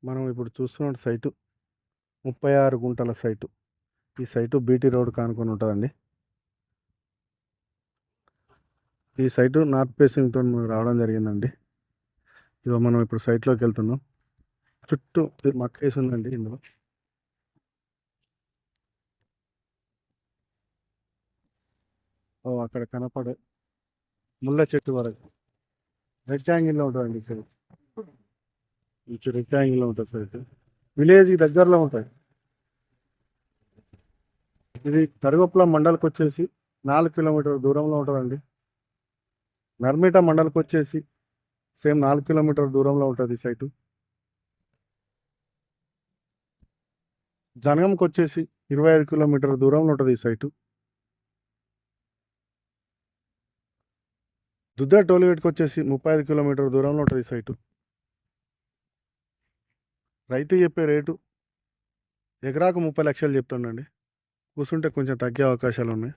మనం ఇప్పుడు చూస్తున్న సైటు 36 గుంటల సైటు. ఈ సైటు బీటీ రోడ్ కానుకొని ఉంటుందండి. ఈ సైటు నార్త్ ఫేసింగ్తో రావడం జరిగిందండి. ఇదిగో మనం ఇప్పుడు సైట్లోకి వెళ్తున్నాం. చుట్టూ మక్కేసి ఉందండి ఇందులో. అక్కడ కనపడే ముళ్ళ చెట్టు వరకు రెక్టాంగిల్లో ఉంటుందండి సైట్. రెక్టాంగిల్లో ఉంటుంది సైట్. విలేజ్కి దగ్గరలో ఉంటుంది. ఇది కరుగొప్పల మండలికి వచ్చేసి 4 కిలోమీటర్ల దూరంలో ఉంటుందండి. నర్మేట మండలికి వచ్చేసి సేమ్ 4 కిలోమీటర్ల దూరంలో ఉంటుంది ఈ సైటు. జనగంకి వచ్చేసి 25 కిలోమీటర్ల దూరంలో ఉంటుంది ఈ సైటు. దుద్ద టోల్గేట్కి వచ్చేసి 35 కిలోమీటర్ల దూరంలో ఉంటుంది ఈ సైటు. రైతు చెప్పే రేటు ఎకరాకు 30 లక్షలు చెప్తుండండి. కూర్చుంటే కొంచెం తగ్గే అవకాశాలు ఉన్నాయి.